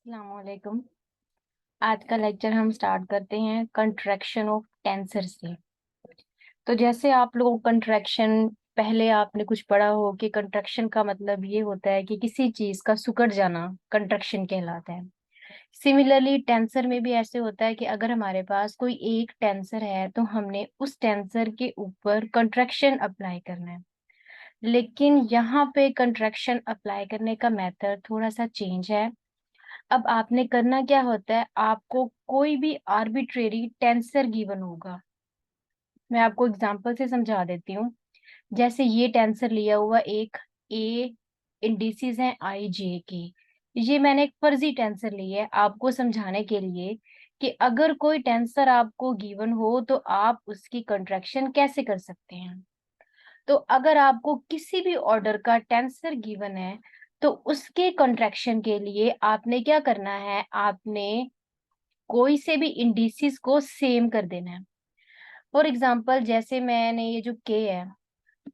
अस्सलाम वालेकुम। आज का लेक्चर हम स्टार्ट करते हैं कंट्रैक्शन ऑफ टेंसर से। तो जैसे आप लोगों को कंट्रैक्शन पहले आपने कुछ पढ़ा हो कि कंट्रैक्शन का मतलब ये होता है कि किसी चीज का सिकुड़ जाना कंट्रैक्शन कहलाता है। सिमिलरली टेंसर में भी ऐसे होता है कि अगर हमारे पास कोई एक टेंसर है तो हमने उस टेंसर के ऊपर कंट्रैक्शन अप्लाई करना है। लेकिन यहाँ पे कंट्रैक्शन अप्लाई करने का मेथड थोड़ा सा चेंज है। अब आपने करना क्या होता है, आपको कोई भी आर्बिट्रेरी टेंसर गिवन होगा। मैं आपको एग्जांपल से समझा देती हूँ। जैसे ये टेंसर लिया हुआ एक ए, इंडिसेस हैं आई जे के। ये मैंने एक फर्जी टेंसर ली है आपको समझाने के लिए कि अगर कोई टेंसर आपको गिवन हो तो आप उसकी कंट्रैक्शन कैसे कर सकते हैं। तो अगर आपको किसी भी ऑर्डर का टेंसर गिवन है तो उसके कंट्रैक्शन के लिए आपने क्या करना है, आपने कोई से भी इंडिसेस को सेम कर देना है। फॉर एग्जांपल जैसे मैंने ये जो के है,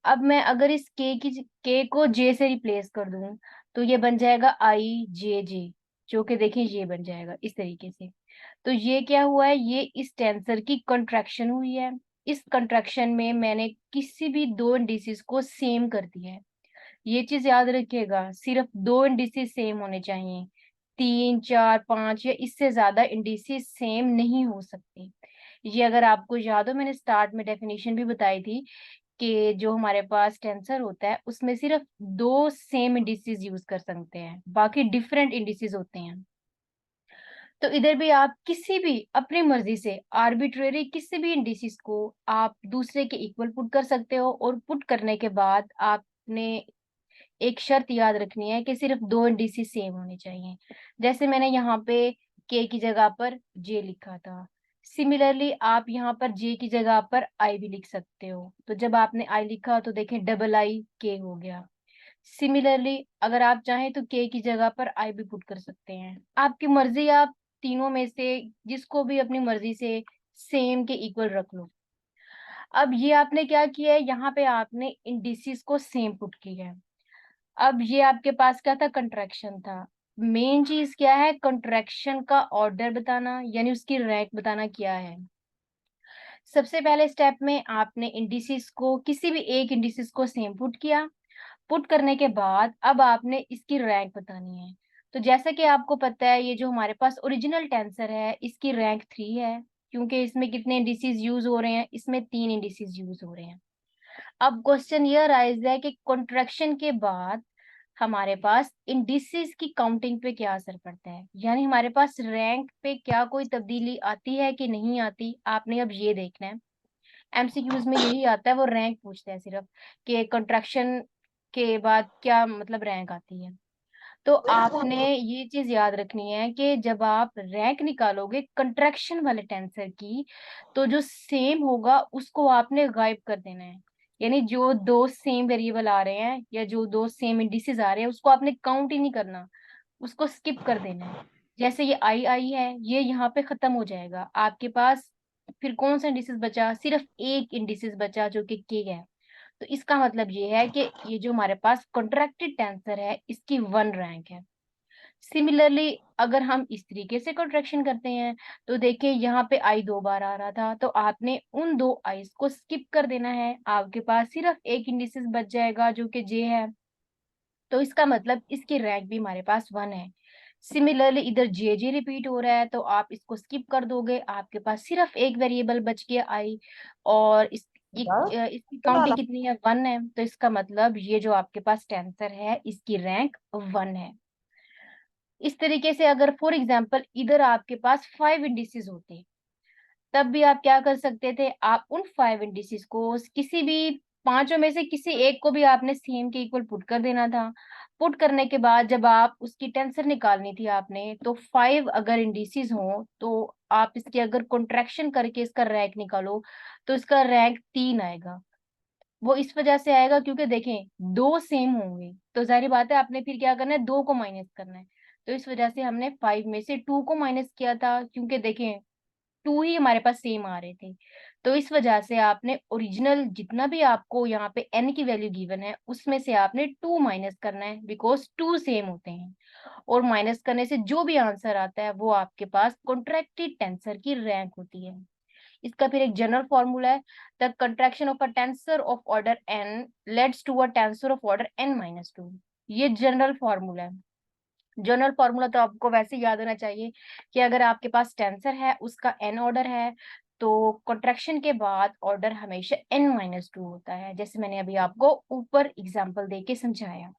अब मैं अगर इस के को जे से रिप्लेस कर दूं तो ये बन जाएगा आई जे जे, जो कि देखिए ये बन जाएगा इस तरीके से। तो ये क्या हुआ है, ये इस टेंसर की कंट्रैक्शन हुई है। इस कंट्रैक्शन में मैंने किसी भी दो इंडिसेस को सेम कर दिया है। ये चीज याद रखिएगा, सिर्फ दो इंडिसेस सेम होने चाहिए। तीन चार पांच या इससे ज्यादा इंडिसेस सेम नहीं हो सकते। ये अगर आपको याद हो, मैंने स्टार्ट में डेफिनेशन भी बताई थी कि जो हमारे पास टेंसर होता है उसमें सिर्फ दो सेम इंडिसेस यूज कर सकते हैं, बाकी डिफरेंट इंडिसेस होते हैं। तो इधर भी आप किसी भी अपनी मर्जी से आर्बिट्रेरी किसी भी इंडिसेस को आप दूसरे के इक्वल पुट कर सकते हो, और पुट करने के बाद आपने एक शर्त याद रखनी है कि सिर्फ दो इंडिसेस सेम होने चाहिए। जैसे मैंने यहाँ पे के की जगह पर जे लिखा था, सिमिलरली आप यहाँ पर जे की जगह पर आई भी लिख सकते हो। तो जब आपने आई लिखा तो देखें डबल आई के हो गया। सिमिलरली अगर आप चाहें तो के की जगह पर आई भी पुट कर सकते हैं, आपकी मर्जी। आप तीनों में से जिसको भी अपनी मर्जी से सेम के इक्वल रख लो। अब ये आपने क्या किया है, यहाँ पे आपने इंडिसेस को सेम पुट किया है। अब ये आपके पास क्या था, कंट्रैक्शन था। मेन चीज क्या है, कंट्रैक्शन का ऑर्डर बताना, यानी उसकी रैंक बताना क्या है। सबसे पहले स्टेप में आपने इंडिसेस को किसी भी एक इंडिसेस को सेम पुट किया। पुट करने के बाद अब आपने इसकी रैंक बतानी है। तो जैसा कि आपको पता है, ये जो हमारे पास ओरिजिनल टेंसर है इसकी रैंक 3 है, क्योंकि इसमें कितने इंडिसेस यूज हो रहे हैं, इसमें तीन इंडिसेस यूज हो रहे हैं। अब क्वेश्चन ये राइज है कि कॉन्ट्रैक्शन के बाद हमारे पास इंडिसेस की काउंटिंग पे क्या असर पड़ता है, यानी हमारे पास रैंक पे क्या कोई तब्दीली आती है कि नहीं आती। आपने अब ये देखना है, एमसीक्यूज में यही आता है, वो रैंक पूछते हैं सिर्फ कि कॉन्ट्रैक्शन के बाद क्या मतलब रैंक आती है। तो आपने ये चीज याद रखनी है कि जब आप रैंक निकालोगे कंट्रैक्शन वाले टेंसर की, तो जो सेम होगा उसको आपने गायब कर देना है। यानी जो दो सेम वेरिएबल आ रहे हैं या जो दो सेम इंडिसेस आ रहे हैं उसको आपने काउंट ही नहीं करना, उसको स्किप कर देना है। जैसे ये आई आई है, ये यहाँ पे खत्म हो जाएगा आपके पास। फिर कौन सा इंडिसेस बचा, सिर्फ एक इंडिसेस बचा जो कि के है। तो इसका मतलब ये है कि ये जो हमारे पास कॉन्ट्रैक्टेड टेंसर है इसकी वन रैंक है। सिमिलरली अगर हम इस तरीके से कॉन्ट्रैक्शन करते हैं तो देखिए यहाँ पे आई दो बार आ रहा था, तो आपने उन दो आईज को स्किप कर देना है, आपके पास सिर्फ एक इंडिसेस बच जाएगा जो कि जे है। तो इसका मतलब इसकी रैंक भी हमारे पास वन है। सिमिलरली इधर जे जे रिपीट हो रहा है तो आप इसको स्किप कर दोगे, आपके पास सिर्फ एक वेरिएबल बच गया आई, और इसकी काउंटिंग कितनी है, वन है। तो इसका मतलब ये जो आपके पास टेंसर है इसकी रैंक वन है। इस तरीके से अगर फॉर एग्जाम्पल इधर आपके पास फाइव इंडिसेस होते तब भी आप क्या कर सकते थे, आप उन फाइव इंडिसेस को किसी भी पांचों में से किसी एक को भी आपने सेम के इक्वल पुट कर देना था। पुट करने के बाद जब आप उसकी टेंसर निकालनी थी आपने, तो फाइव अगर इंडिसेस हो तो आप इसकी अगर कॉन्ट्रैक्शन करके इसका रैंक निकालो तो इसका रैंक तीन आएगा। वो इस वजह से आएगा क्योंकि देखें दो सेम होंगे तो जाहिर बात है आपने फिर क्या करना है, दो को माइनस करना है। तो इस वजह से हमने फाइव में से टू को माइनस किया था, क्योंकि देखें टू ही हमारे पास सेम आ रहे थे। तो इस वजह से आपने ओरिजिनल जितना भी आपको यहाँ पे n की वैल्यू गिवन है उसमें से आपने 2 माइनस करना है, बिकॉज 2 सेम होते हैं। और माइनस करने से जो भी आंसर आता है वो आपके पास कॉन्ट्रैक्टेड टेंसर की रैंक होती है। इसका फिर एक जनरल फॉर्मूला है, the contraction of a tensor of order n leads to a tensor of order n-2। ये जनरल फॉर्मूला है। जनरल फॉर्मूला तो आपको वैसे ही याद होना चाहिए कि अगर आपके पास टेंसर है, उसका n ऑर्डर है, तो कॉन्ट्रैक्शन के बाद ऑर्डर हमेशा n-2 होता है, जैसे मैंने अभी आपको ऊपर एग्जांपल देके समझाया।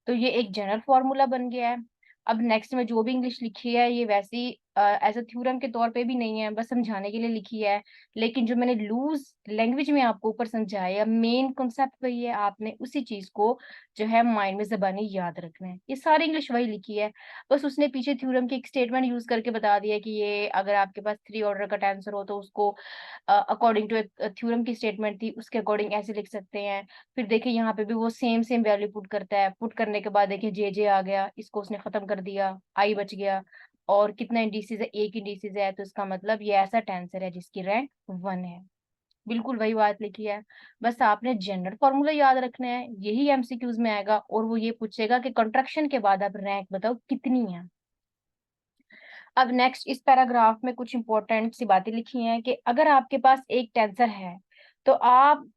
तो ये एक जनरल फॉर्मूला बन गया है। अब नेक्स्ट में जो भी इंग्लिश लिखी है ये वैसी एज अ थ्योरम के तौर पे भी नहीं है, बस समझाने के लिए लिखी है। लेकिन जो मैंने लूज लैंग्वेज में आपको ऊपर समझाया, मेन कॉन्सेप्ट वही है, आपने उसी चीज को जो है माइंड में जबानी याद रखना है। ये सारी इंग्लिश वही लिखी है, बस उसने पीछे थ्योरम की एक स्टेटमेंट यूज करके बता दिया कि ये अगर आपके पास 3 ऑर्डर का टेंसर हो तो उसको अकॉर्डिंग टू थ्योरम की स्टेटमेंट थी उसके अकॉर्डिंग ऐसे लिख सकते हैं। फिर देखिए यहाँ पे भी वो सेम सेम वैल्यू पुट करता है, पुट करने के बाद देखिए जे आ गया, इसको उसने खत्म कर दिया, आई बच गया। और कितना इंडिसेस है, एक इंडिसेस है, तो इसका मतलब ये ऐसा टेंसर है जिसकी रैंक 1 है। बिल्कुल वही बात लिखी है। बस आपने जनरल फॉर्मूला याद रखना है, यही एमसीक्यूज में आएगा, और वो ये पूछेगा कि कंट्रक्शन के बाद आप रैंक बताओ कितनी है। अब नेक्स्ट इस पैराग्राफ में कुछ इंपॉर्टेंट सी बातें लिखी हैं कि अगर आपके पास एक टेंसर है तो आप,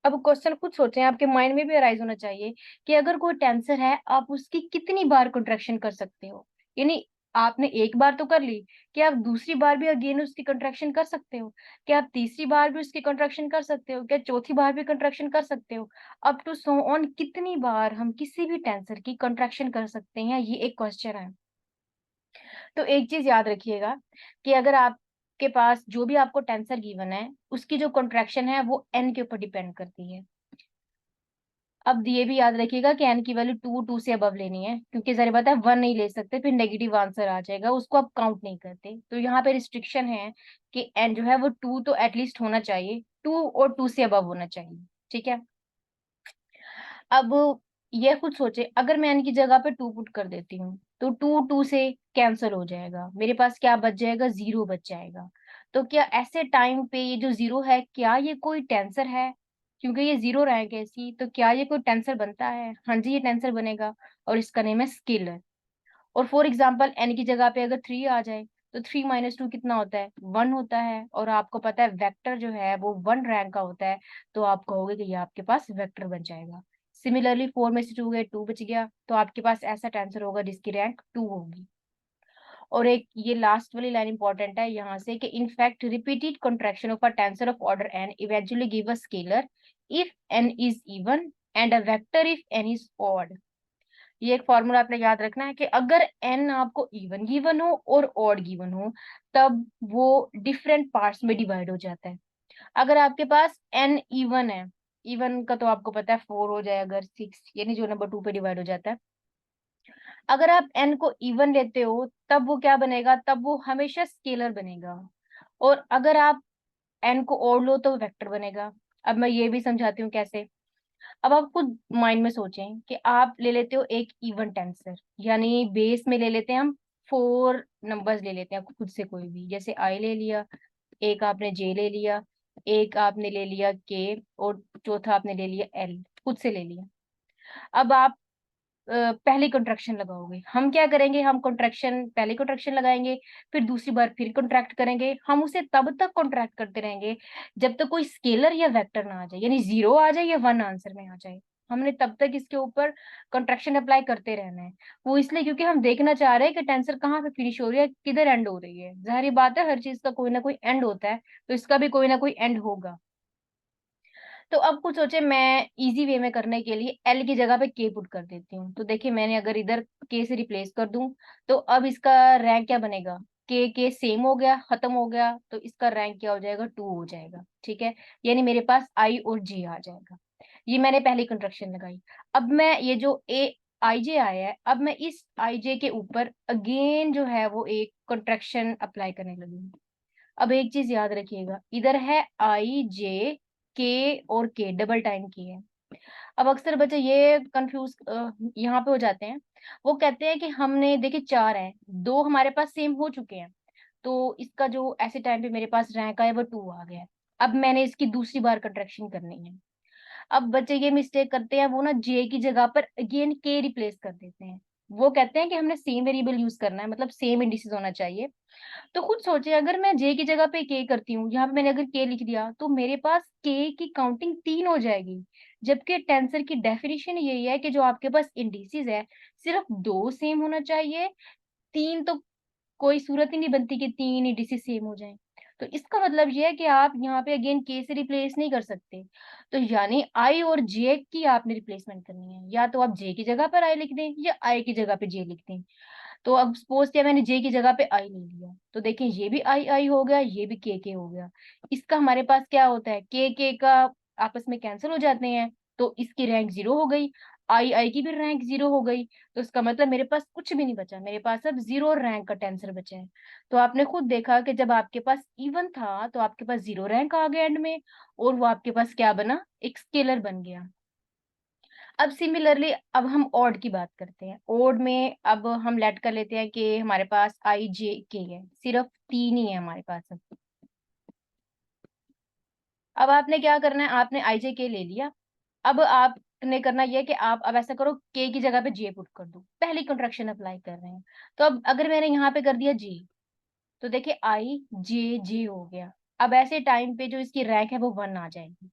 अब क्वेश्चन खुद सोचें, आपके माइंड में भी अराइज होना चाहिए कि अगर कोई टेंसर है आप उसकी कितनी बार कंट्रैक्शन कर सकते हो। यानी आपने एक बार तो कर ली, क्या आप दूसरी बार भी अगेन उसकी कंट्रैक्शन कर सकते हो? क्या आप तीसरी बार भी उसकी कंट्रैक्शन कर सकते हो? क्या चौथी बार भी कंट्रैक्शन कर सकते हो? अप टू सो ऑन कितनी बार हम किसी भी टेंसर की कंट्रैक्शन कर सकते हैं, ये एक क्वेश्चन है। तो एक चीज याद रखिएगा कि अगर आपके पास जो भी आपको टेंसर गिवन है उसकी जो कॉन्ट्रैक्शन है वो n के ऊपर डिपेंड करती है। अब ये भी याद रखिएगा कि n की वैल्यू 2 से अबव लेनी है, क्योंकि जरा बात है 1 नहीं ले सकते, फिर नेगेटिव आंसर आ जाएगा, उसको आप काउंट नहीं करते। तो यहाँ पे रिस्ट्रिक्शन है कि n जो है वो 2 तो एटलीस्ट होना चाहिए, 2 और 2 से अबव होना चाहिए। ठीक है। अब ये खुद सोचे, अगर मैं n की जगह पे 2 पुट कर देती हूँ तो 2 से कैंसिल हो जाएगा, मेरे पास क्या बच जाएगा, 0 बच जाएगा। तो क्या ऐसे टाइम पे ये जो 0 है, क्या ये कोई टेंसर है? क्योंकि ये 0 रैंक है ऐसी, तो क्या ये कोई टेंसर बनता है? हाँ जी, ये टेंसर बनेगा, और इसका नेम है स्केलर। और फॉर एग्जाम्पल n की जगह पे अगर 3 आ जाए तो 3 - 2 कितना होता है, 1 होता है। और आपको पता है वेक्टर जो है वो 1 रैंक का होता है, तो आप कहोगे कि ये आपके पास वेक्टर बन जाएगा। सिमिलरली 4 में से 2 गए, 2 बच गया, तो आपके पास ऐसा टेंसर होगा जिसकी रैंक 2 होगी। और एक ये लास्ट वाली लाइन इंपॉर्टेंट है यहाँ से कि in fact repeated contraction of a tensor of order n eventually give a scalar if n is even and a vector if n is odd. ये एक फॉर्मूला आपने याद रखना है कि अगर n आपको इवन गिवन हो और ऑड गिवन हो तब वो डिफरेंट पार्ट्स में डिवाइड हो जाता है। अगर आपके पास n इवन है, इवन का तो आपको पता है 4 हो जाए अगर 6, यानी जो नंबर 2 पे डिवाइड हो जाता है। अगर आप n को इवन लेते हो तब वो क्या बनेगा, तब वो हमेशा स्केलर बनेगा। और अगर आप n को ओड लो तो वेक्टर बनेगा। अब मैं ये भी समझाती हूँ कैसे। अब आप खुद माइंड में सोचें कि आप ले लेते हो एक इवन टेंसर, यानी बेस में ले लेते हैं हम 4 नंबर्स ले लेते हैं खुद से, कोई भी, जैसे आई ले लिया, एक आपने जे ले लिया, एक आपने ले लिया के, और चौथा आपने ले लिया एल, खुद से ले लिया। अब आप पहली कॉन्ट्रैक्शन लगाओगे, हम क्या करेंगे, हम कॉन्ट्रैक्शन पहली कॉन्ट्रैक्शन लगाएंगे, फिर दूसरी बार फिर कॉन्ट्रैक्ट करेंगे, हम उसे तब तक कॉन्ट्रैक्ट करते रहेंगे जब तक कोई स्केलर या वेक्टर ना आ जाए, यानी 0 आ जाए या 1 आंसर में आ जाए। हमने तब तक इसके ऊपर कॉन्ट्रैक्शन अप्लाई करते रहना है। वो इसलिए क्योंकि हम देखना चाह रहे हैं कि टेंसर कहाँ पे फिनिश हो रही है, किधर एंड हो रही है। जाहिर बात है हर चीज का कोई ना कोई एंड होता है, तो इसका भी कोई ना कोई एंड होगा। तो अब कुछ सोचे, मैं इजी वे में करने के लिए एल की जगह पे के पुट कर देती हूँ। तो देखिए मैंने अगर इधर के से रिप्लेस कर दूं तो अब इसका रैंक क्या बनेगा, के सेम हो गया, खत्म हो गया, तो इसका रैंक क्या हो जाएगा, 2 हो जाएगा। ठीक है, यानी मेरे पास आई और जे आ जाएगा। ये मैंने पहली कंस्ट्रक्शन लगाई। अब मैं ये जो ए आई जे आया है, अब मैं इस आई जे के ऊपर अगेन जो है वो एक कंट्रैक्शन अप्लाई करने लगी। अब एक चीज याद रखिएगा, इधर है आई जे के, और के डबल टाइम की है। अब अक्सर बच्चे ये कंफ्यूज यहाँ पे हो जाते हैं। वो कहते हैं कि हमने देखिए 4 है, 2 हमारे पास सेम हो चुके हैं, तो इसका जो ऐसे टाइम पे मेरे पास रैंक आया वो 2 आ गया है। अब मैंने इसकी दूसरी बार कंट्रैक्शन करनी है। अब बच्चे ये मिस्टेक करते हैं, वो ना जे की जगह पर अगेन के रिप्लेस कर देते हैं। वो कहते हैं कि हमने सेम वेरिएबल यूज करना है, मतलब सेम इंडिसेस होना चाहिए। तो खुद सोचे, अगर मैं जे की जगह पे के करती हूँ, यहाँ पे मैंने अगर के लिख दिया, तो मेरे पास के की काउंटिंग 3 हो जाएगी। जबकि टेंसर की डेफिनेशन यही है कि जो आपके पास इंडिसेस है, सिर्फ 2 सेम होना चाहिए। 3 तो कोई सूरत ही नहीं बनती कि 3 इंडिसेस सेम हो जाएं। तो इसका मतलब ये है कि आप यहाँ पे अगेन के से रिप्लेस नहीं कर सकते। तो यानी आई और जे की आपने रिप्लेसमेंट करनी है, या तो आप जे की जगह पर आई लिख दें या आई की जगह पे जे लिख दें। तो अब सपोज किया मैंने जे की जगह पे आई ले लिया, तो देखिए ये भी आई आई हो गया, ये भी के हो गया। इसका हमारे पास क्या होता है, के का आपस में कैंसिल हो जाते हैं, तो इसकी रैंक 0 हो गई। आई आई की भी रैंक 0 हो गई। तो इसका मतलब मेरे पास कुछ भी नहीं बचा, मेरे पास अब 0 रैंक का टेंसर बचा है। तो आपने खुद देखा कि जब आपके पास इवन था तो आपके पास 0 रैंक आ गया एंड में, और वो आपके पास क्या बना, एक स्केलर बन गया। अब सिमिलरली अब हम ऑड की बात करते हैं। ऑड में अब हम लेट कर लेते हैं कि हमारे पास आई जे के है, सिर्फ 3 ही है हमारे पास अब आपने क्या करना है, आपने आई जे के ले लिया। अब आपने करना यह है कि आप अब ऐसा करो, के की जगह पे जे पुट कर दो, पहली कंट्रैक्शन अप्लाई कर रहे हैं। तो अब अगर मैंने यहाँ पे कर दिया जे, तो देखिए आई जे जे हो गया। अब ऐसे टाइम पे जो इसकी रैंक है वो 1 आ जाएगी।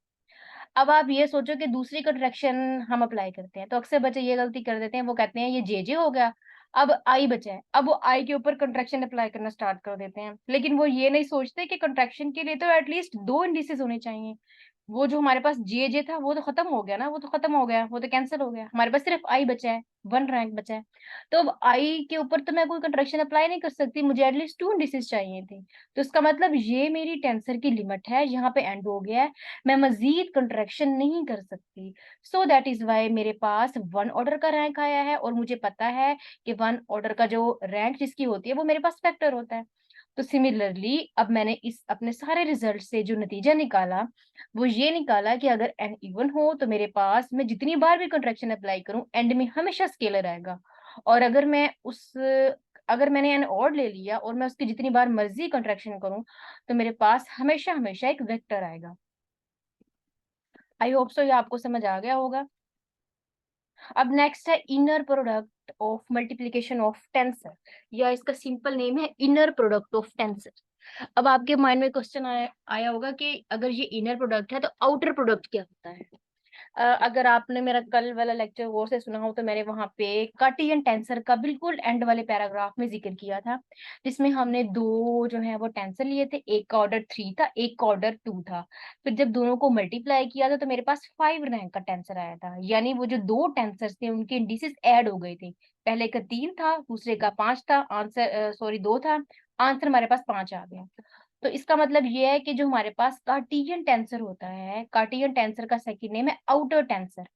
अब आप ये सोचो कि दूसरी कंट्रैक्शन हम अप्लाई करते हैं, तो अक्सर बच्चे ये गलती कर देते हैं, वो कहते हैं ये जे हो गया, अब आई बचा है, अब वो आई के ऊपर कंट्रैक्शन अप्लाई करना स्टार्ट कर देते हैं। लेकिन वो ये नहीं सोचते कि कंट्रैक्शन के लिए तो एटलीस्ट 2 इंडिसेस होने चाहिए। वो जो हमारे पास जे था वो तो खत्म हो गया ना, वो तो खत्म हो गया, वो तो कैंसिल हो गया, हमारे पास सिर्फ आई बचा है, 1 रैंक बचा है। तो अब आई के ऊपर तो मैं कोई कंट्रैक्शन अप्लाई नहीं कर सकती, मुझे एटलीस्ट 2 इंडिसेस चाहिए थे। तो इसका मतलब ये मेरी टेंसर की लिमिट है, यहाँ पे एंड हो गया है, मैं मजीद कंट्रैक्शन नहीं कर सकती। सो दैट इज वाई मेरे पास 1 ऑर्डर का रैंक आया है, और मुझे पता है कि 1 ऑर्डर का जो रैंक जिसकी होती है वो मेरे पास फैक्टर होता है। तो सिमिलरली अब मैंने इस अपने सारे रिजल्ट से जो नतीजा निकाला, वो ये निकाला कि अगर एन इवन हो तो मेरे पास मैं जितनी बार भी कंट्रैक्शन अप्लाई करूं एंड में हमेशा स्केलर आएगा। और अगर मैंने एन ऑड ले लिया और मैं उसकी जितनी बार मर्जी कंट्रैक्शन करूं, तो मेरे पास हमेशा हमेशा एक वेक्टर आएगा। आई होप सो ये आपको समझ आ गया होगा। अब नेक्स्ट है inner product of multiplication of tensor, या इसका सिंपल नेम है इनर प्रोडक्ट ऑफ टेंसर। अब आपके माइंड में क्वेश्चन आया होगा कि अगर ये इनर प्रोडक्ट है तो आउटर प्रोडक्ट क्या होता है। अगर आपने मेरा कल वाला लेक्चर गौर से सुना हो तो मैंने वहां पे कार्टेशियन टेंसर का बिल्कुल एंड वाले पैराग्राफ में जिक्र किया था, जिसमें हमने दो जो है वो टेंसर लिए थे, एक का ऑर्डर 3 था, एक का ऑर्डर 2 था। फिर जब दोनों को मल्टीप्लाई किया था तो मेरे पास 5 रैंक का टेंसर आया था, यानी वो जो दो टेंसर थे उनके इंडिसेस ऐड हो गए थे। पहले का 3 था, दूसरे का 5 था, आंसर सॉरी 2 था, आंसर हमारे पास 5 आ गया। तो इसका मतलब ये है कि जो हमारे पास कार्टेशियन टेंसर होता है, कार्टेशियन टेंसर का सेकंड नेम है आउटर टेंसर,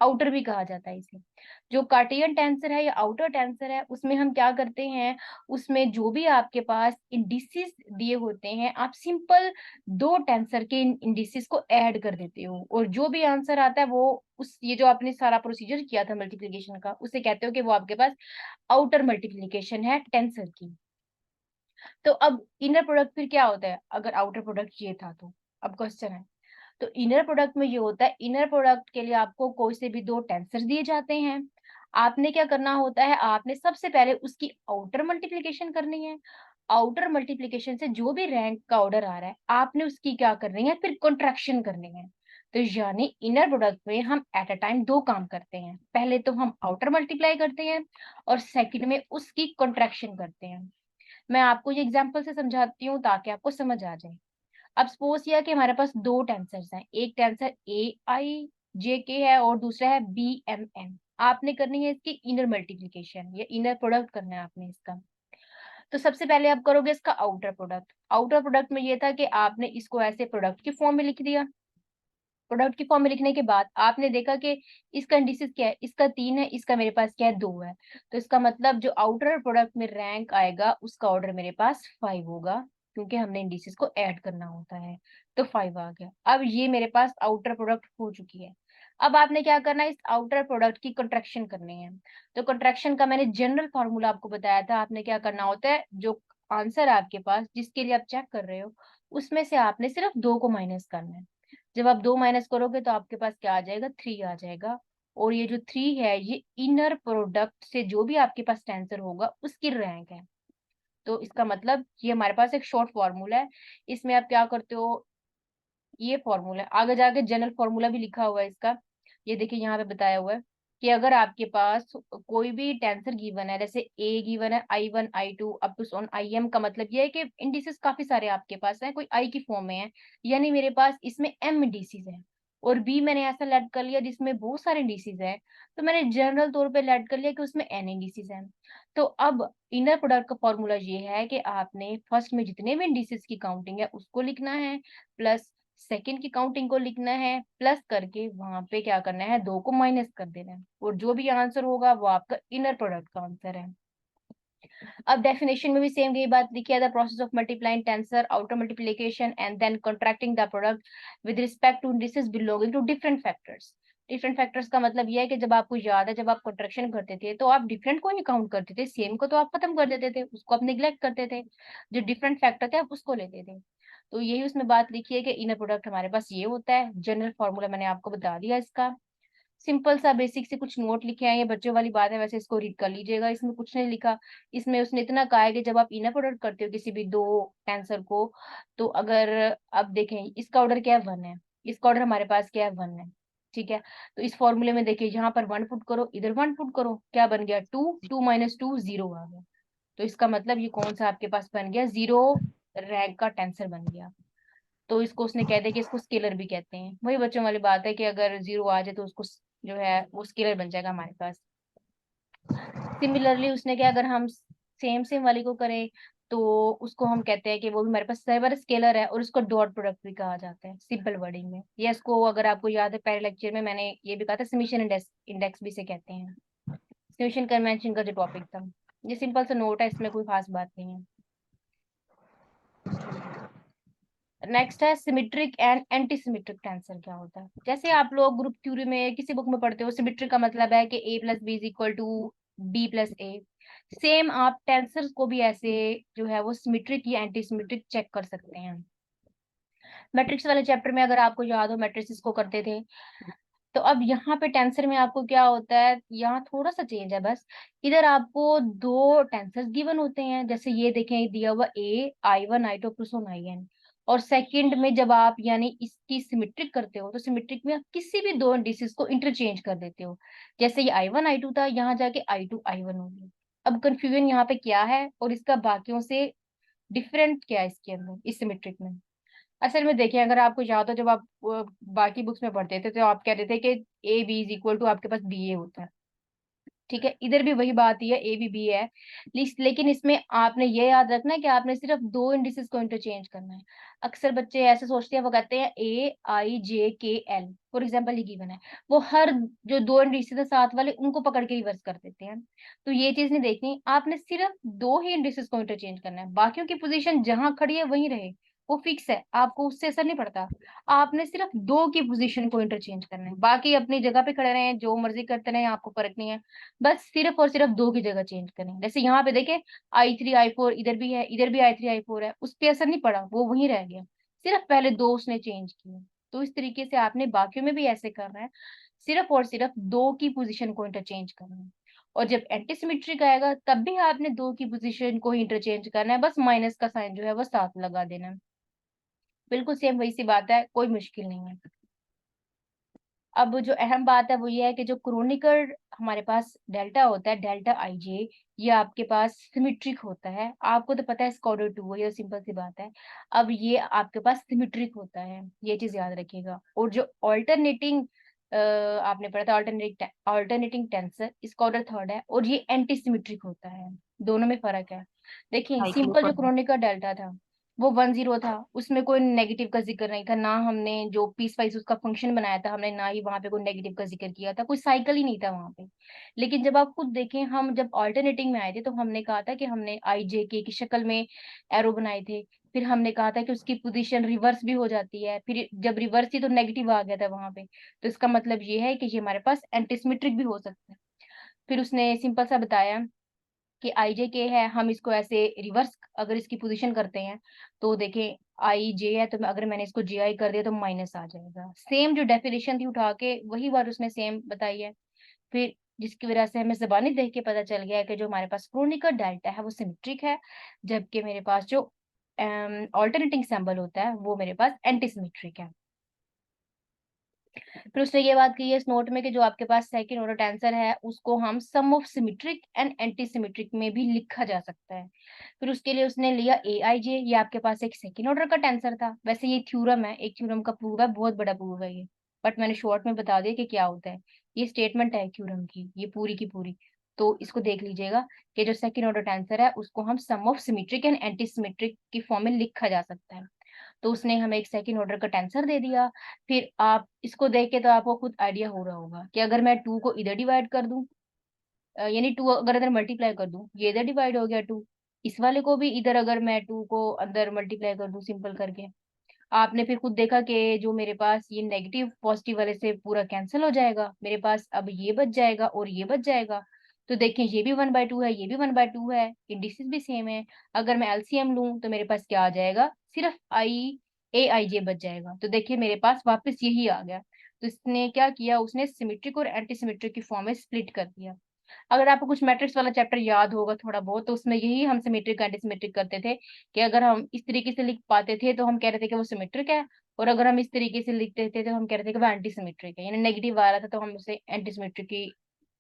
आउटर भी कहा जाता है इसे। जो कार्टेशियन टेंसर है या आउटर टेंसर है, उसमें हम क्या करते हैं, उसमें जो भी आपके पास इंडिसेस दिए होते हैं, आप सिंपल दो टेंसर के इंडिसेस को ऐड कर देते हो, और जो भी आंसर आता है वो उस ये जो आपने सारा प्रोसीजर किया था मल्टीप्लिकेशन का, उसे कहते हो कि वो आपके पास आउटर मल्टीप्लिकेशन है टेंसर की। तो अब इनर प्रोडक्ट फिर क्या होता है, अगर आउटर प्रोडक्ट ये था तो अब क्वेश्चन है, तो इनर प्रोडक्ट में ये होता है, इनर प्रोडक्ट के लिए आपको कोई से भी दो टेंसर दिए जाते हैं। आपने क्या करना होता है, आपने सबसे पहले उसकी आउटर मल्टीप्लिकेशन करनी है। आउटर मल्टीप्लिकेशन से जो भी रैंक का ऑर्डर आ रहा है, आपने उसकी क्या करनी है, फिर कॉन्ट्रैक्शन करनी है। तो यानी इनर प्रोडक्ट में हम एट अ टाइम दो काम करते हैं, पहले तो हम आउटर मल्टीप्लाई करते हैं, और सेकंड में उसकी कॉन्ट्रैक्शन करते हैं। मैं आपको ये एग्जांपल से समझाती हूँ ताकि आपको समझ आ जाए। अब सपोज किया कि हमारे पास दो टेंसर्स हैं, एक टेंसर ए आई जे के है और दूसरा है बी एम एन। आपने करनी है इसकी इनर मल्टीप्लिकेशन, या इनर प्रोडक्ट करना है आपने इसका। तो सबसे पहले आप करोगे इसका आउटर प्रोडक्ट। आउटर प्रोडक्ट में ये था कि आपने इसको ऐसे प्रोडक्ट की फॉर्म में लिख दिया। प्रोडक्ट की फॉर्म में लिखने के बाद आपने देखा कि इसका इंडिसेस क्या है, इसका 3 है, इसका मेरे पास क्या है, 2 है। तो इसका मतलब जो आउटर प्रोडक्ट में रैंक आएगा उसका ऑर्डर मेरे पास 5 होगा, क्योंकि हमने इंडिसेस को ऐड करना होता है। तो 5 आ गया। अब ये मेरे पास आउटर प्रोडक्ट हो चुकी है। अब आपने क्या करना है, इस आउटर प्रोडक्ट की कंट्रैक्शन करनी है। तो कंट्रैक्शन का मैंने जनरल फॉर्मूला आपको बताया था, आपने क्या करना होता है, जो आंसर आपके पास जिसके लिए आप चेक कर रहे हो, उसमें से आपने सिर्फ 2 को माइनस करना है। जब आप 2 माइनस करोगे तो आपके पास क्या आ जाएगा, 3 आ जाएगा। और ये जो 3 है ये इनर प्रोडक्ट से जो भी आपके पास टेंसर होगा उसकी रैंक है। तो इसका मतलब ये हमारे पास एक शॉर्ट फॉर्मूला है। इसमें आप क्या करते हो, ये फॉर्मूला है, आगे जाके जनरल फॉर्मूला भी लिखा हुआ है इसका। ये देखिए यहाँ पे बताया हुआ है कि अगर आपके पास कोई भी टेंसर गिवन है, जैसे ए गिवन है I1 I2 up to on IM, का मतलब ये है कि इंडिसेस काफी सारे आपके पास हैं, कोई आई की फॉर्म में है, यानी मेरे पास इसमें m इंडिसेस है। और बी मैंने ऐसा लेट कर लिया जिसमें बहुत सारे इंडिसेस है, तो मैंने जनरल तौर पे लेट कर लिया कि उसमें n इंडिसेस है। तो अब इनर प्रोडक्ट का फॉर्मूला ये है कि आपने फर्स्ट में जितने भी इंडिसेस की काउंटिंग है उसको लिखना है, प्लस सेकंड की काउंटिंग को लिखना है, प्लस करके वहां पे क्या करना है, 2 को माइनस कर देना है, और जो भी आंसर होगा वो आपका इनर प्रोडक्ट का आंसर है। अब डेफिनेशन में भी सेम यही बात लिखी है, the process of multiplying tensor outer multiplication and then contracting the product with respect to indices belonging to different factors. Different factors का मतलब यह है कि जब आपको याद है, जब आप कॉन्ट्रैक्शन करते थे तो आप डिफरेंट को ही काउंट करते थे, सेम को तो आप खत्म कर देते थे, उसको आप निग्लेक्ट करते थे, जो डिफरेंट फैक्टर थे आप उसको लेते थे। तो यही उसमें बात लिखी है कि इनर प्रोडक्ट हमारे पास ये होता है। जनरल फॉर्मूला मैंने आपको बता दिया इसका। सिंपल सा बेसिक से कुछ नोट लिखे हैं, ये बच्चों वाली बात है, वैसे इसको रीड कर लीजिएगा, इसमें कुछ नहीं लिखा। इसमें उसने इतना कहा है कि जब आप इनर प्रोडक्ट करते हो किसी भी दो आंसर को, तो अगर अब देखें इसका ऑर्डर क्या है, 1 है, इसका ऑर्डर हमारे पास क्या है, 1 है। ठीक है, तो इस फॉर्मूले में देखिए यहाँ पर 1 पुट करो, इधर 1 पुट करो, क्या बन गया, 2, 2 माइनस 2 0 आ गया। तो इसका मतलब ये कौन सा आपके पास बन गया, 0 रैंक का टेंसर बन गया। तो इसको उसने कह दिया कि इसको स्केलर भी कहते हैं। वही बच्चों वाली बात है कि अगर 0 आ जाए तो उसको जो है वो स्केलर बन जाएगा हमारे पास। सिमिलरली उसने क्या, अगर हम सेम सेम वाली को करें तो उसको हम कहते हैं कि वो भी हमारे पास सर्वर स्केलर है, और उसको डॉट प्रोडक्ट भी कहा जाता है सिंपल वर्डिंग में। ये इसको अगर आपको याद है पहले लेक्चर में मैंने ये भी कहा था, समीशन इंडेक्स, इंडेक्स भी से कहते हैं, समीशन कन्वेंशन का जो टॉपिक था। ये सिंपल सा नोट है, इसमें कोई खास बात नहीं है। नेक्स्ट है symmetric and anti symmetric tensor क्या होता है। जैसे आप लोग ग्रुप थ्योरी में किसी बुक में पढ़ते हो, सिमेट्रिक का मतलब है कि a plus B is equal to b plus A. Same आप टेंसर्स को भी ऐसे जो है वो सिमेट्रिक या एंटी सिमेट्रिक चेक कर सकते हैं। मैट्रिक्स वाले चैप्टर में अगर आपको याद हो मैट्रिसेस को करते थे, तो अब यहाँ पे टेंसर में आपको क्या होता है, यहाँ थोड़ा सा चेंज है बस। इधर आपको दो टेंसर्स गिवन होते हैं, जैसे ये देखें दिया हुआ ए I1 I2 plus on IN। और सेकंड में जब आप यानी इसकी सिमेट्रिक करते हो तो सिमेट्रिक में आप किसी भी दो इंडिसेस को इंटरचेंज कर देते हो। जैसे ये I1 I2 था, यहाँ जाके I2 I1 हो गया। अब कंफ्यूजन यहाँ पे क्या है और इसका बाकियों से डिफरेंट क्या है इसके अंदर, इस सिमेट्रिक में। असल में देखिए, अगर आपको याद हो जब आप बाकी बुक्स में पढ़ते थे तो आप कहते थे कि A B is equal to आपके पास बी ए होता है। ठीक है, इधर भी वही बात ही है, ए बी बी है। लेकिन इसमें आपने ये याद रखना है कि आपने सिर्फ दो इंडिसेस को इंटरचेंज करना है। अक्सर बच्चे ऐसे सोचते हैं, वो कहते हैं AIJKL फॉर एग्जाम्पल ये गिवन है, वो हर जो दो इंडिसेस है साथ वाले उनको पकड़ के रिवर्स कर देते हैं। तो ये चीज नहीं देखनी, आपने सिर्फ दो ही इंडिसेस को इंटरचेंज करना है, बाकियों की पोजीशन जहां खड़ी है वहीं रहे, वो फिक्स है, आपको उससे असर नहीं पड़ता। आपने सिर्फ दो की पोजीशन को इंटरचेंज करना है, बाकी अपनी जगह पे खड़े रहे, जो मर्जी करते रहे, आपको फर्क नहीं है। बस सिर्फ और सिर्फ दो की जगह चेंज करें। जैसे यहाँ पे देखे I3 I4 इधर भी है, इधर भी I3 I4 है, उस पर असर नहीं पड़ा, वो वहीं रह गया, सिर्फ पहले दो उसने चेंज किए। तो इस तरीके से आपने बाकियों में भी ऐसे करना है, सिर्फ और सिर्फ दो की पोजीशन को इंटरचेंज करना है। और जब एंटीसिमेट्रिक आएगा तब भी आपने दो की पोजीशन को ही इंटरचेंज करना है, बस माइनस का साइन जो है वो साथ लगा देना है। बिल्कुल सेम वही सी बात है, कोई मुश्किल नहीं है। अब जो अहम बात है वो ये है कि जो क्रोनिकल हमारे पास डेल्टा होता है, डेल्टा IJ, ये आपके पास सिमेट्रिक होता है। आपको तो पता है इसका ऑर्डर 2 है, ये सिंपल सी बात है। अब ये आपके पास सिमेट्रिक होता है, ये चीज याद रखिएगा। और जो ऑल्टरनेटिंग आपने पढ़ा था ऑल्टरनेटिंग टेंसर, इसका ऑर्डर 3rd है, और ये एंटी सिमेट्रिक होता है। दोनों में फर्क है। देखिए साइक्लो सिंपल जो पढ़ा। क्रोनिकल डेल्टा था वो 1 0 था, उसमें कोई नेगेटिव का जिक्र नहीं था, ना हमने जो पीस वाइज उसका फंक्शन बनाया था हमने, ना ही वहां पे कोई नेगेटिव का जिक्र किया था, कोई साइकिल ही नहीं था वहां पे। लेकिन जब आप खुद देखें, हम जब ऑल्टरनेटिंग में आए थे तो हमने कहा था कि हमने IJK की शक्ल में एरो बनाए थे। फिर हमने कहा था कि उसकी पोजीशन रिवर्स भी हो जाती है, फिर जब रिवर्स थी तो नेगेटिव आ गया था वहां पे। तो इसका मतलब ये है कि ये हमारे पास एंटीसिमेट्रिक भी हो सकता है। फिर उसने सिंपल सा बताया कि आई जे के है, हम इसको ऐसे रिवर्स अगर इसकी पोजीशन करते हैं तो देखें आई जे है, तो अगर मैंने इसको जे आई कर दिया तो माइनस आ जाएगा। सेम जो डेफिनेशन थी उठा के वही बात उसने सेम बताई है। फिर जिसकी वजह से हमें ज़बानी देख के पता चल गया है कि जो हमारे पास क्रोनिकल डेल्टा है वो सिमेट्रिक है, जबकि मेरे पास जो ऑल्टरनेटिंग सिंबल होता है वो मेरे पास एंटी सिमेट्रिक है। फिर उसने ये बात की है इस नोट में कि जो आपके पास सेकंड ऑर्डर टेंसर है उसको हम sum of symmetric and anti symmetric में भी लिखा जा सकता है। फिर उसके लिए उसने लिया ए आई जे, ये आपके पास एक सेकंड ऑर्डर का टेंसर था। वैसे ये थ्योरम है, एक थ्योरम का प्रूव है, बहुत बड़ा प्रूव है ये, बट मैंने शॉर्ट में बता दिया कि क्या होता है। ये स्टेटमेंट है थ्योरम की, ये पूरी की पूरी। तो इसको देख लीजिएगा कि जो सेकंड ऑर्डर टेंसर है उसको हम sum of symmetric and anti symmetric की फॉर्म में लिखा जा सकता है। तो उसने हमें एक सेकंड ऑर्डर का टेंसर दे दिया। फिर आप इसको देख के तो आपको खुद आइडिया हो रहा होगा कि अगर मैं टू को इधर डिवाइड कर दूं, यानी टू अगर इधर मल्टीप्लाई कर दूं, ये इधर डिवाइड हो गया टू, इस वाले को भी इधर अगर मैं टू को अंदर मल्टीप्लाई कर दूं सिंपल करके, आपने फिर खुद देखा कि जो मेरे पास ये नेगेटिव पॉजिटिव वाले से पूरा कैंसिल हो जाएगा, मेरे पास अब ये बच जाएगा और ये बच जाएगा। तो देखें ये भी 1/2 है, ये भी 1/2 है, इंडिसेस भी सेम है। अगर मैं एलसीएम लूं तो मेरे पास क्या आ जाएगा, सिर्फ आई ए आई जे बच जाएगा। तो देखिए मेरे पास वापस यही आ गया। तो इसने क्या किया, उसने सिमेट्रिक और एंटी सिमेट्रिक की फॉर्म में स्प्लिट कर दिया। अगर आपको कुछ मैट्रिक्स वाला चैप्टर याद होगा थोड़ा बहुत, तो उसमें यही हम सिमेट्रिक एंटी सिमेट्रिक करते थे कि अगर हम इस तरीके से लिख पाते थे तो हम कह रहे थे कि वो सिमेट्रिक है, और अगर हम इस तरीके से लिखते थे तो हम कह रहे थे कि वो एंटी सिमेट्रिक है, यानी नेगेटिव आ रहा था तो हम उसे एंटी सिमेट्रिक की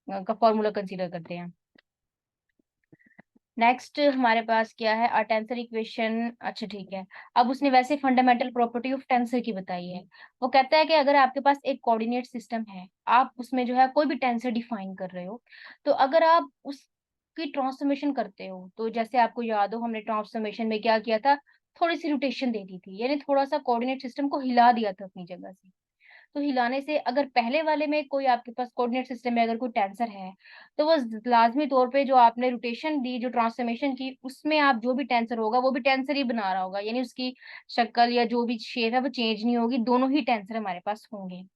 का फॉर्मूला कंसीडर करते हैं। नेक्स्ट हमारे पास क्या है, अ टेंसर इक्वेशन। अच्छा ठीक है, अब उसने वैसे फंडामेंटल प्रॉपर्टी ऑफ टेंसर की बताई है। वो कहता है कि अगर आपके पास एक कोऑर्डिनेट सिस्टम है, आप उसमें जो है कोई भी टेंसर डिफाइन कर रहे हो, तो अगर आप उसकी ट्रांसफॉर्मेशन करते हो, तो जैसे आपको याद हो हमने ट्रांसफॉर्मेशन में क्या किया था, थोड़ी सी रोटेशन दे दी थी, यानी थोड़ा सा कोऑर्डिनेट सिस्टम को हिला दिया था अपनी जगह से। तो हिलाने से अगर पहले वाले में कोई आपके पास कोऑर्डिनेट सिस्टम में अगर कोई टेंसर है, तो वो लाजमी तौर पे जो आपने रोटेशन दी, जो ट्रांसफॉर्मेशन की, उसमें आप जो भी टेंसर होगा वो भी टेंसर ही बना रहा होगा, यानी उसकी शक्ल या जो भी शेप है वो चेंज नहीं होगी, दोनों ही टेंसर हमारे पास होंगे।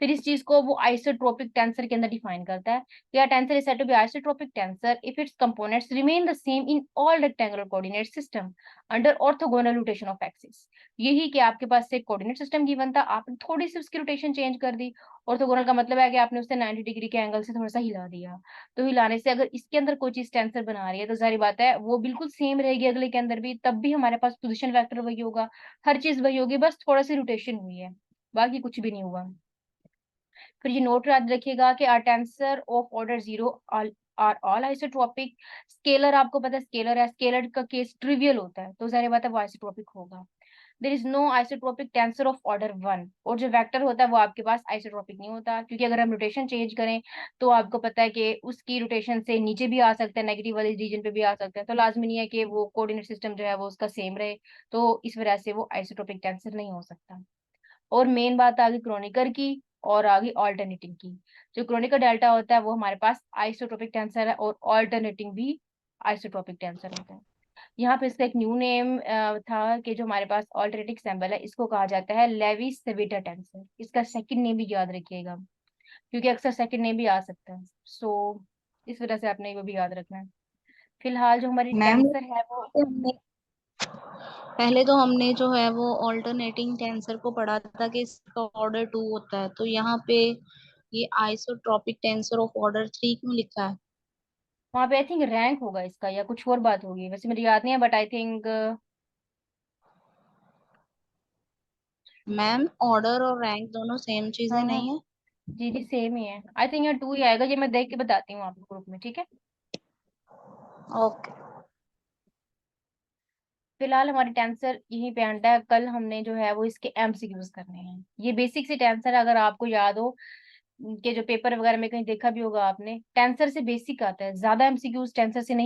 फिर इस चीज को वो आइसोट्रोपिक टेंसर के अंदर डिफाइन करता है कि tensor is said to be isotropic tensor if its components remain the same in all rectangular coordinate system under orthogonal rotation of axis. यही कि आपके पास एक कोऑर्डिनेट सिस्टम गिवन था, आपने थोड़ी सी उसकी रोटेशन चेंज कर दी। ऑर्थोगोनल का मतलब है कि आपने उसे 90 डिग्री के एंगल से थोड़ा सा हिला दिया। तो हिलाने से अगर इसके अंदर कोई चीज टेंसर बना रही है तो जारी बात है वो बिल्कुल सेम रहेगी अगले के अंदर भी, तब भी हमारे पास पोजिशन वेक्टर वही होगा, हर चीज वही होगी, बस थोड़ा सी रोटेशन हुई है, बाकी कुछ भी नहीं हुआ। फिर ये नोट याद रखिएगा कि are tensor of order 0 are all isotropic. Scalar आपको पता है स्केलर है, स्केलर का केस ट्रिवियल होता है तो जाहिर बात है वो आइसोट्रोपिक होगा। There is no isotropic tensor of order 1, और जो वेक्टर होता है वो आपके पास आइसोट्रोपिक नहीं होता, क्योंकि अगर हम रोटेशन चेंज करें तो आपको पता है कि उसकी रोटेशन से नीचे भी आ सकता है, नेगेटिव वाले रीजन पे भी आ सकता है, तो लाजमी नहीं है कि वो कोऑर्डिनेट सिस्टम जो है वो उसका सेम रहे, तो इस वजह से वो आइसोट्रोपिक टेंसर नहीं हो सकता। और मेन बात आ गई क्रोनिकर की, और आ गई ऑल्टरनेटिंग की। जो क्रोनिकर डेल्टा होता है वो हमारे पास आइसोट्रोपिक टेंसर है, और ऑल्टरनेटिंग भी आइसोट्रोपिक टेंसर होता है। यहाँ पे इसका एक न्यू नेम था कि जो हमारे पास ऑल्टरनेटिंग सिंबल है इसको कहा जाता है लेवी सेविटा टेंसर। इसका सेकंड नेम भी याद रखिएगा, क्योंकि अक्सर सेकंड नेम भी आ सकता है, सो इस वजह से आपने वो भी याद रखना है। फिलहाल जो हमारी मैम टेंसर है वो, हमने पहले तो हमने जो है वो ऑल्टरनेटिंग टेंसर को पढ़ा था कि इसका ऑर्डर 2 होता है, तो यहाँ पे ये आइसोट्रॉपिक टेंसर ऑफ ऑर्डर 3 क्यों लिखा है? वहाँ पे आई थिंक रैंक होगा इसका या कुछ और बात होगी, वैसे मुझे याद नहीं है, but I think ma'am order और रैंक दोनों सेम चीजें हाँ हाँ, नहीं है? जी जी सेम ही है, आई थिंक यहाँ टू ही आएगा, ये मैं देख के बताती हूँ आपको ग्रुप में, ठीक है। ओके। फिलहाल हमारी टेंसर यहीं पे एंड है, कल हमने जो है वो इसके एमसीक्यूज करने हैं। ये बेसिक से टेंसर अगर आपको याद हो कि जो पेपर वगैरह में कहीं देखा भी होगा आपने, टेंसर से बेसिक आता है, ज्यादा एमसीक्यूज टेंसर से नहीं